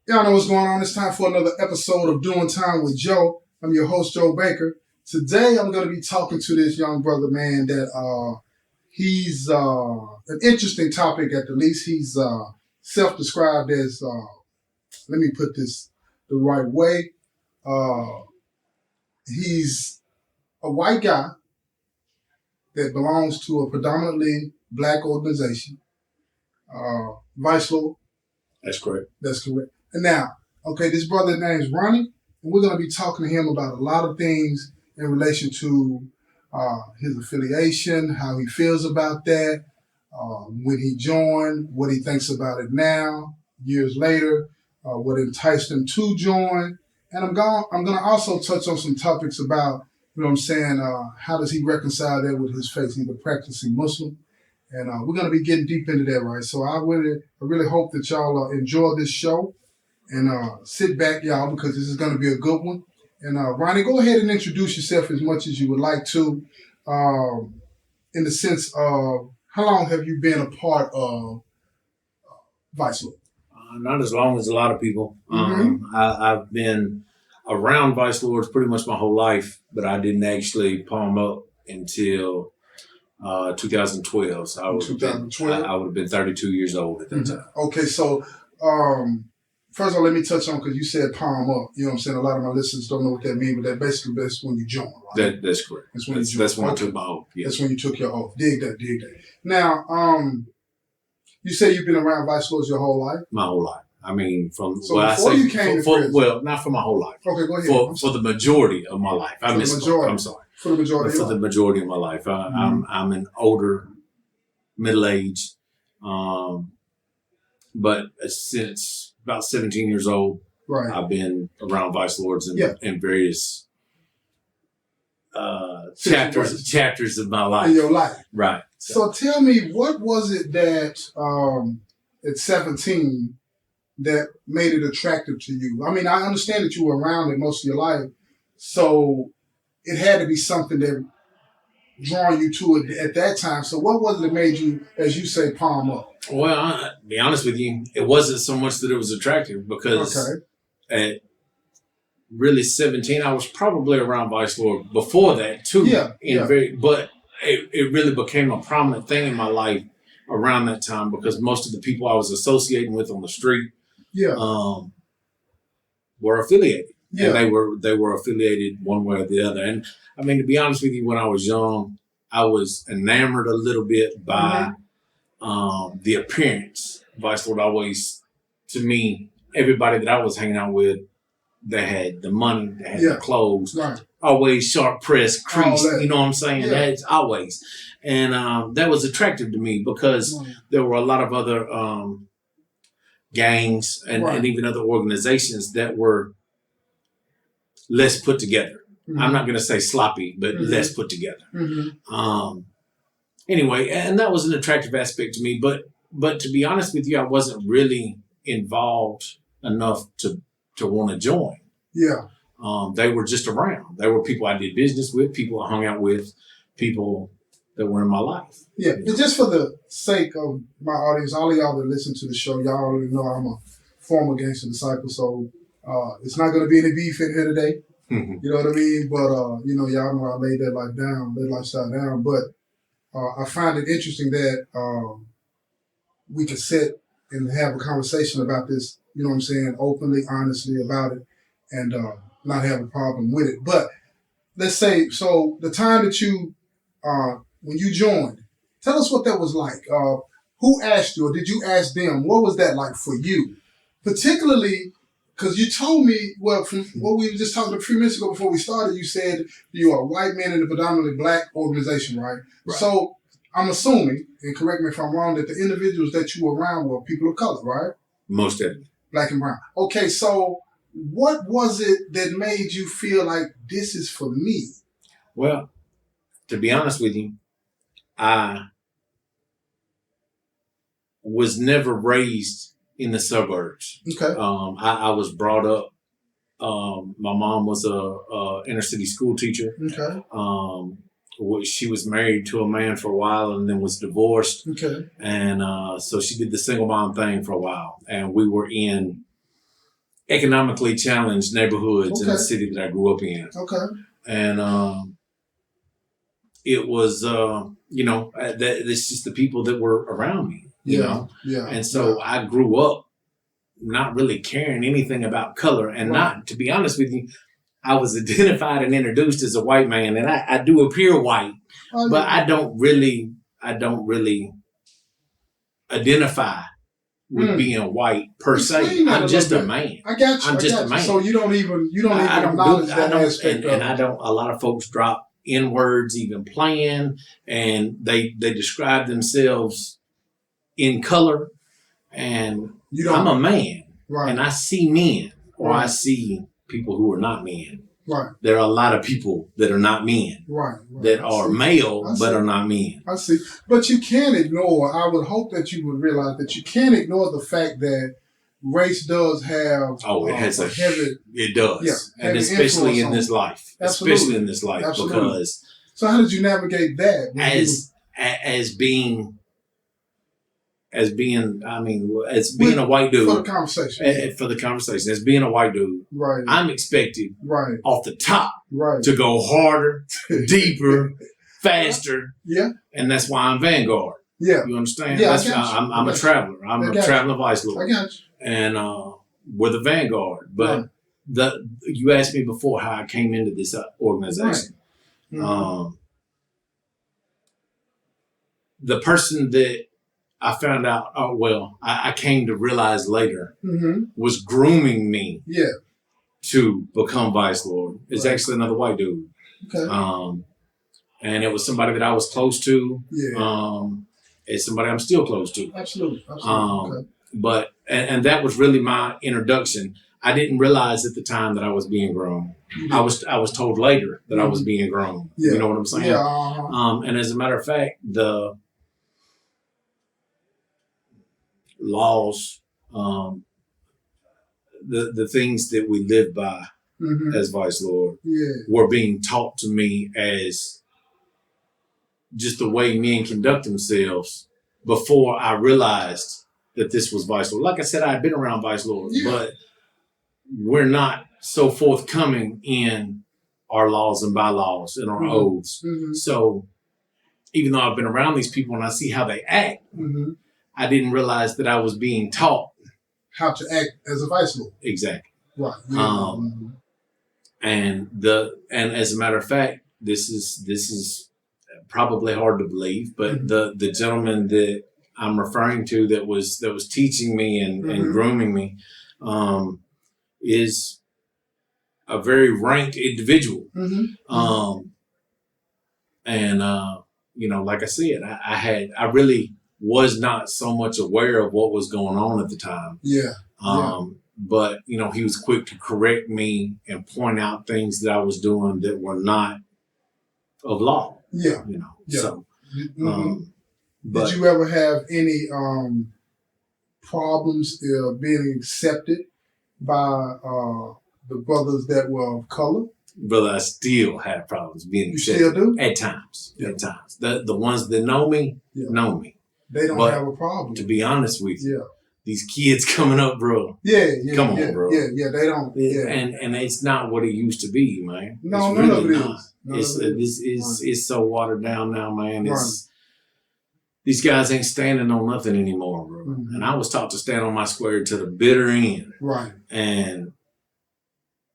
Y'all know what's going on. It's time for another episode of Doing Time with Joe. I'm your host, Joe Baker. Today, I'm going to be talking to this young brother, man, that he's an interesting topic at the least. He's self-described as, let me put this the right way. He's a white guy that belongs to a predominantly black organization, Vicelord. That's correct. That's correct. And now, okay, this brother's name is Ronnie, and we're going to be talking to him about a lot of things in relation to his affiliation, how he feels about that, when he joined, what he thinks about it now, years later, what enticed him to join. And I'm going to also touch on some topics about, you know what I'm saying, how does he reconcile that with his faith? He's a practicing Muslim. And we're going to be getting deep into that, right? So I really hope that y'all enjoy this show and sit back, y'all, because this is going to be a good one. And Ronnie, go ahead and introduce yourself as much as you would like to, in the sense of how long have you been a part of Vicelord? Not as long as a lot of people. I've been around Vicelords pretty much my whole life, but I didn't actually palm up until 2012. So I would have been 32 years old at that time. Okay, so first of all, let me touch on, because you said palm up. You know what I'm saying? A lot of my listeners don't know what that means, but that's when you join, right? That's correct. That's when you join. That's when I took my oath. Yes. That's when you took your oath. Dig that. Now, you say you've been around Vicelords your whole life? My whole life. I mean, you came to prison. Well, not for my whole life. Okay, go ahead. For the majority of my life. I'm sorry. For the majority. For the majority of my life, I'm an older, middle-aged, but since about 17 years old, right, I've been around Vicelords in various chapters of my life. In your life, right? So tell me, what was it that at 17 that made it attractive to you? I mean, I understand that you were around it most of your life, so it had to be something that drawing you to it at that time. So what was it that made you, as you say, palm up? Well, to be honest with you, it wasn't so much that it was attractive, because at really 17, I was probably around Vicelord before that too. But it really became a prominent thing in my life around that time, because most of the people I was associating with on the street were affiliated. Yeah. And they were affiliated one way or the other. And I mean, to be honest with you, when I was young, I was enamored a little bit by the appearance. Vicelord always, to me, everybody that I was hanging out with, they had the money, they had the clothes, right, always sharp pressed, creased, you know what I'm saying? That's always. And that was attractive to me, because there were a lot of other gangs and even other organizations that were less put together. I'm not going to say sloppy, but less put together. Anyway, and that was an attractive aspect to me. But to be honest with you, I wasn't really involved enough to want to join. Yeah. They were just around. They were people I did business with, people I hung out with, people that were in my life. Yeah. And just for the sake of my audience, all of y'all that listen to the show, y'all already know I'm a former gangster disciple, so it's not going to be any beef in here today. You know what I mean? But, y'all know I laid that lifestyle down. But I find it interesting that we could sit and have a conversation about this, you know what I'm saying, openly, honestly about it, and not have a problem with it. But let's say, so the time that you, when you joined, tell us what that was like. Who asked you, or did you ask them? What was that like for you? Particularly, because you told me, well, from what we were just talking a few minutes ago before we started, you said you are a white man in a predominantly black organization, right? So I'm assuming, and correct me if I'm wrong, that the individuals that you were around were people of color, right? Most definitely. Black and brown. Okay, so what was it that made you feel like this is for me? Well, to be honest with you, I was never raised in the suburbs. Okay. I was brought up. My mom was a inner city school teacher. Okay. She was married to a man for a while and then was divorced. Okay. And so she did the single mom thing for a while. And we were in economically challenged neighborhoods in the city that I grew up in. Okay. And it was, it's just the people that were around me, you know? Yeah. And so I grew up not really caring anything about color. And not, to be honest with you, I was identified and introduced as a white man, and I do appear white, but I don't really identify with being white per se. I'm just a man. I got you. I'm just a man. So you don't even acknowledge that aspect. And I don't. A lot of folks drop N words even playing, and they describe themselves in color. And I'm a man, and I see men, or I see people who are not men. Right. There are a lot of people that are not men. Right. That are male but are not men. I see. But you can't ignore, I would hope that you would realize that you can't ignore the fact that race does have it has a heavy, it does. Yeah, and especially in this life. Absolutely. Especially in this life. Absolutely. Because so how did you navigate that? As being a white dude. For the conversation. For the conversation. As being a white dude. Right. I'm expected off the top to go harder, deeper, faster. Yeah. And that's why I'm Vanguard. Yeah. You understand? Yeah, I'm a traveler. I'm a traveling Vicelord. I got you. And we're the Vanguard. But you asked me before how I came into this organization. Right. The person that I found out, I came to realize later, was grooming me to become Vicelord. It's actually another white dude. Okay. And it was somebody that I was close to. Yeah. It's somebody I'm still close to. Absolutely. But that was really my introduction. I didn't realize at the time that I was being groomed. I was told later that I was being groomed. Yeah. You know what I'm saying? Yeah. And as a matter of fact, the laws, the things that we live by as Vicelord were being taught to me as just the way men conduct themselves before I realized that this was Vicelord. Like I said, I had been around Vicelord, but we're not so forthcoming in our laws and bylaws and our oaths. So even though I've been around these people and I see how they act, I didn't realize that I was being taught how to act as a Vicelord. Exactly. Right. And as a matter of fact, this is probably hard to believe, but the gentleman that I'm referring to that was teaching me and grooming me is a very ranked individual. Like I said, I really was not so much aware of what was going on at the time. But he was quick to correct me and point out things that I was doing that were not of law. So did you ever have any problems being accepted by the brothers that were of color? Brother, I still have problems being accepted. You still do? At times. At times. The ones that know me, know me. They don't have a problem. To be honest with you, these kids coming up, bro. Come on, bro. Yeah, they don't. And it's not what it used to be, man. No, it's none really of it not. is. It's so watered down now, man. These guys ain't standing on nothing anymore, bro. And I was taught to stand on my square to the bitter end. Right. And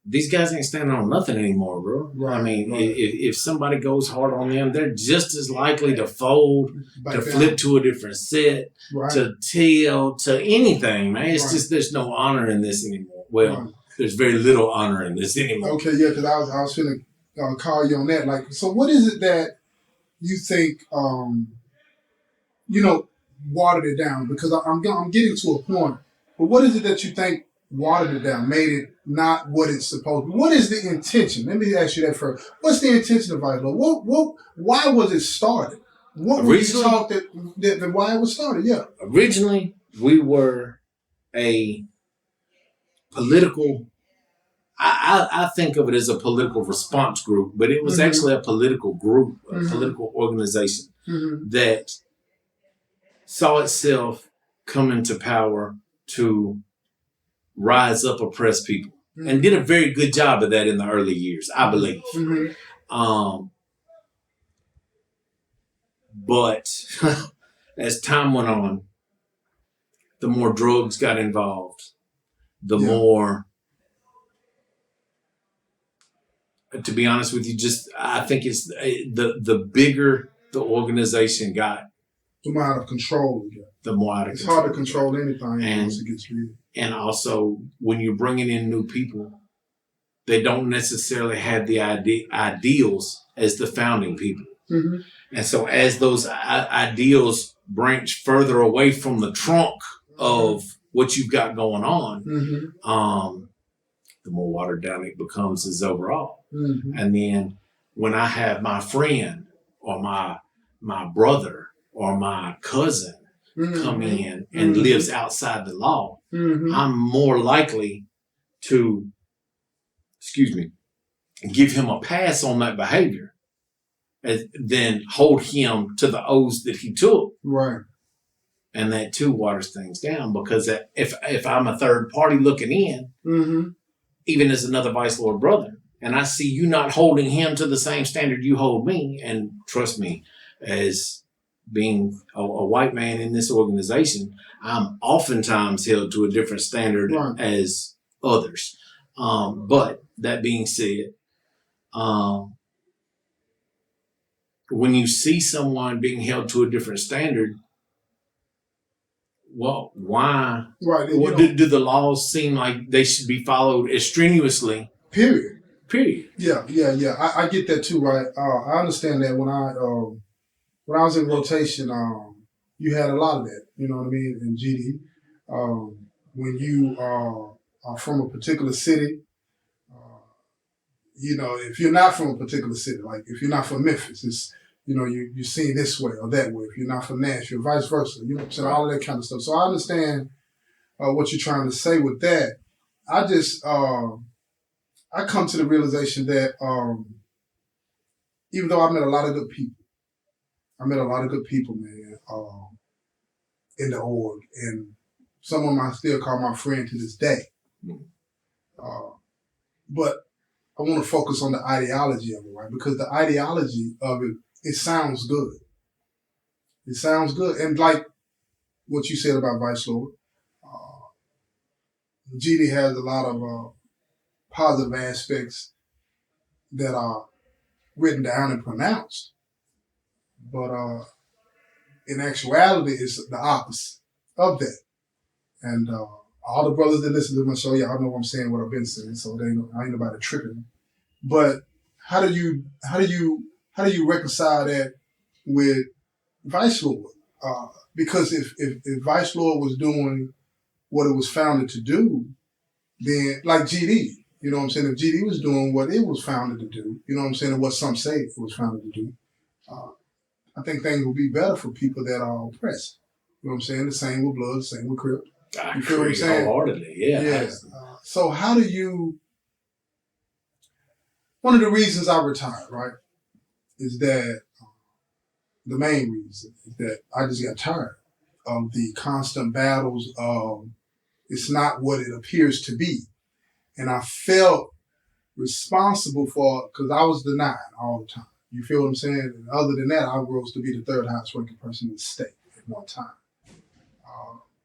these guys ain't standing on nothing anymore, bro. Right, I mean, if somebody goes hard on them, they're just as likely to fold, to flip to a different set, to tell, to anything, man. It's just there's no honor in this anymore. Well, there's very little honor in this anymore. Okay, yeah, because I was going to call you on that. Like, so what is it that you think, watered it down? Because I'm getting to a point. But what is it that you think watered it down, made it not what it's supposed to be? What is the intention? Let me ask you that first. What's the intention of Vicelord? Why was it started? What was you taught that why it was started? Yeah. Originally, we were a political, I think of it as a political response group, but it was actually a political group, a political organization that saw itself come into power to rise up oppressed people. And did a very good job of that in the early years, I believe. But as time went on, the more drugs got involved, the more, to be honest with you, I think it's the bigger the organization got, the more out of control it got. The more out of it's control. It's hard to control anything once it gets real. And also, when you're bringing in new people, they don't necessarily have the ideals as the founding people. And so as those ideals branch further away from the trunk of what you've got going on, the more watered down it becomes as overall. And then when I have my friend or my brother or my cousin come in and lives outside the law, I'm more likely to, give him a pass on that behavior than hold him to the oaths that he took. Right. And that too waters things down, because if I'm a third party looking in, even as another Vicelord brother, and I see you not holding him to the same standard you hold me, and trust me, as being a white man in this organization, I'm oftentimes held to a different standard as others. But that being said, when you see someone being held to a different standard, well, why? Right. Do the laws seem like they should be followed as strenuously? Period. Yeah. I get that too, right? I understand that when I was in rotation, you had a lot of that. You know what I mean? In GD, when you are from a particular city, if you're not from a particular city, like if you're not from Memphis, it's you're seen this way or that way. If you're not from Nashville, vice versa. You know what I'm saying? All of that kind of stuff. So I understand what you're trying to say with that. I just I come to the realization that even though I met a lot of good people, man, in the org, and some of them I still call my friend to this day. But I want to focus on the ideology of it, right? Because the ideology of it sounds good. It sounds good. And like what you said about Vicelord, GD has a lot of positive aspects that are written down and pronounced. But in actuality, it's the opposite of that. And all the brothers that listen to my show, y'all know what I'm saying, what I've been saying, so I ain't about to tripping. But how do you reconcile that with Vicelord? Because if Vicelord was doing what it was founded to do, then like GD, you know what I'm saying? If GD was doing what it was founded to do, you know what I'm saying, and what some say it was founded to do, I think things will be better for people that are oppressed. You know what I'm saying? The same with Blood, the same with Crip. You feel what I'm saying? Wholeheartedly, yeah. So how do you? One of the reasons I retired, right, is that the main reason is that I just got tired of the constant battles of it's not what it appears to be, and I felt responsible for because I was denied all the time. You feel what I'm saying? And other than that, I rose to be the third highest ranking person in the state at one time.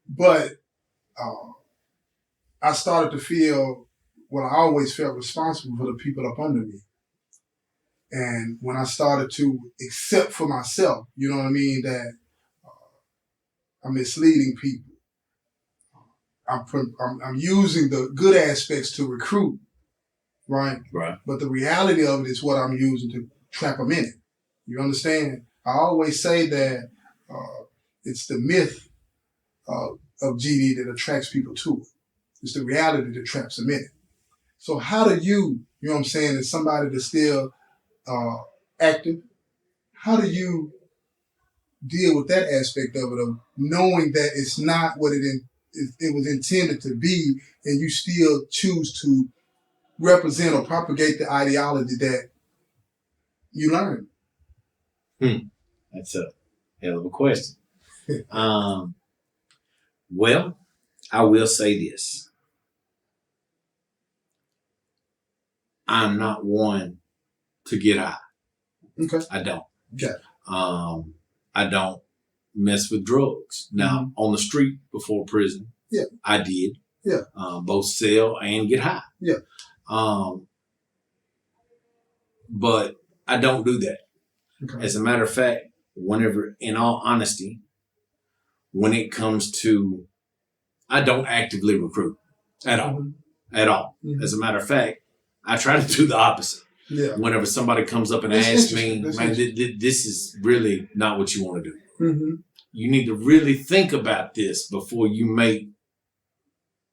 But I started to feel, I always felt responsible for the people up under me. And when I started to accept for myself, you know what I mean, that I'm misleading people. I'm using the good aspects to recruit, right? Right. But the reality of it is what I'm using to trap them in it. You understand? I always say that it's the myth of GD that attracts people to it. It's the reality that traps them in it. So how do you know what I'm saying, as somebody that's still active, how do you deal with that aspect of it, of knowing that it's not what it was intended to be, and you still choose to represent or propagate the ideology that you learned? That's a hell of a question. Well, I will say this. I'm not one to get high. Okay. I don't. Okay. I don't mess with drugs. Now, on the street before prison, I did. Yeah. Both sell and get high. Yeah. But I don't do that. Okay. As a matter of fact, whenever, in all honesty, when it comes to, I don't actively recruit at all. At all. As a matter of fact, I try to do the opposite. Yeah. Whenever somebody comes up and asks me, man, this is really not what you want to do. You need to really think about this before you make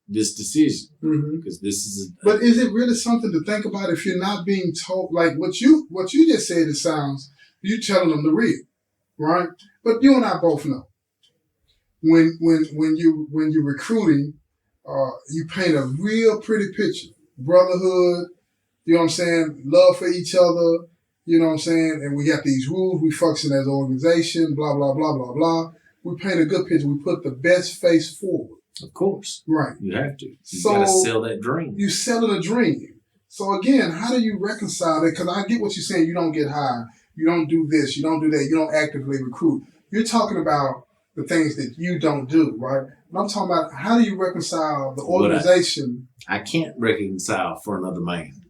this decision. Because this is. But is it really something to think about if you're not being told? Like what you just said, it sounds you telling them the real, right? But you and I both know when you're recruiting, you paint a real pretty picture, brotherhood. You know what I'm saying? Love for each other. You know what I'm saying? And we got these rules. We function as an organization. Blah blah blah blah blah. We paint a good picture. We put the best face forward. Of course. Right. You have to. You got to sell that dream. You're selling a dream. So again, how do you reconcile that? Because I get what you're saying. You don't get high. You don't do this. You don't do that. You don't actively recruit. You're talking about the things that you don't do, right? And I'm talking about how do you reconcile the organization? I can't reconcile for another man.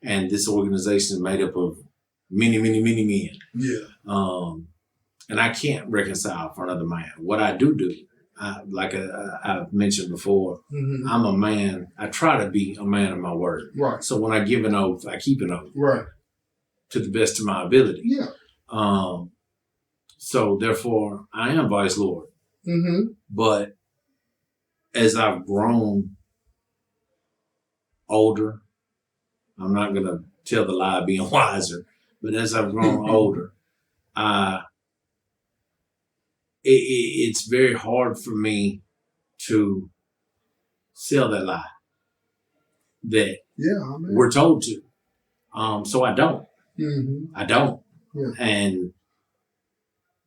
And this organization is made up of many, many, many men. Yeah. And I can't reconcile for another man. What I do, like I've mentioned before, I'm a man. I try to be a man of my word. Right. So when I give an oath, I keep an oath. Right. To the best of my ability. Yeah. So therefore, I am Vicelord. But as I've grown older, I'm not going to tell the lie of being wiser, but as I've grown older, it's very hard for me to sell that lie that we're told to. So I don't. I don't. Yeah. And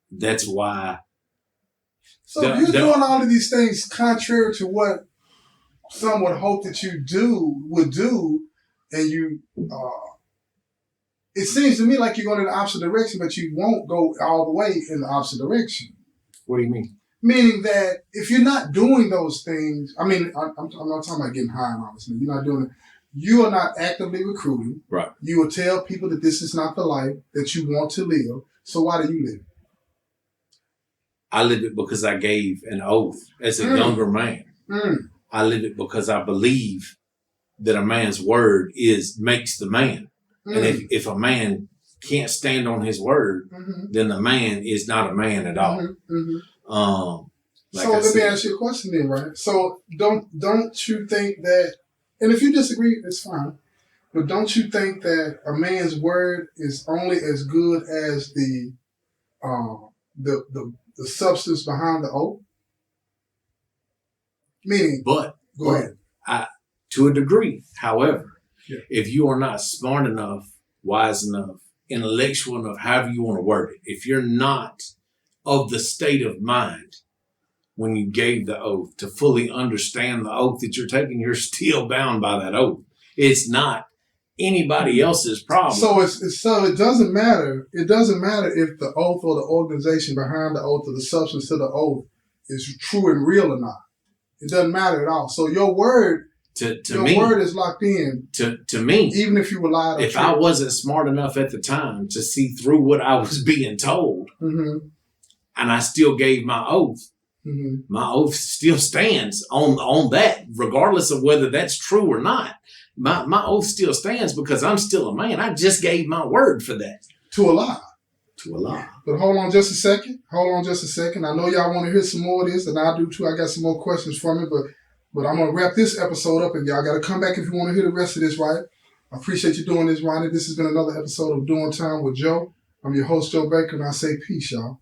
that's why. So if you're doing all of these things contrary to what some would hope that you would do, and you, it seems to me like you're going in the opposite direction, but you won't go all the way in the opposite direction. What do you mean? Meaning that if you're not doing those things, I mean, I'm not talking about getting high and all this. You're not doing it. You are not actively recruiting. Right. You will tell people that this is not the life that you want to live. So why do you live it? I live it because I gave an oath as a younger man. I live it because I believe that a man's word makes the man. And if a man can't stand on his word, then the man is not a man at all. So let me ask you a question then, right? So don't you think that, and if you disagree, it's fine, but don't you think that a man's word is only as good as the substance behind the oath? Meaning, go ahead. To a degree, however, if you are not smart enough, wise enough, intellectual enough, however you want to word it, if you're not of the state of mind when you gave the oath to fully understand the oath that you're taking, you're still bound by that oath. It's not anybody else's problem. So it doesn't matter. It doesn't matter if the oath or the organization behind the oath or the substance of the oath is true and real or not. It doesn't matter at all. So your word, word is locked in. To me, even if you relied on if I wasn't smart enough at the time to see through what I was being told, and I still gave my oath, my oath still stands on that, regardless of whether that's true or not. My oath still stands because I'm still a man. I just gave my word for that. To a lie. To a lie. But hold on just a second. I know y'all want to hear some more of this, and I do too. I got some more questions from it, but I'm going to wrap this episode up, and y'all got to come back if you want to hear the rest of this, right? I appreciate you doing this, Ronnie. This has been another episode of Doing Time with Joe. I'm your host, Joe Baker, and I say peace, y'all.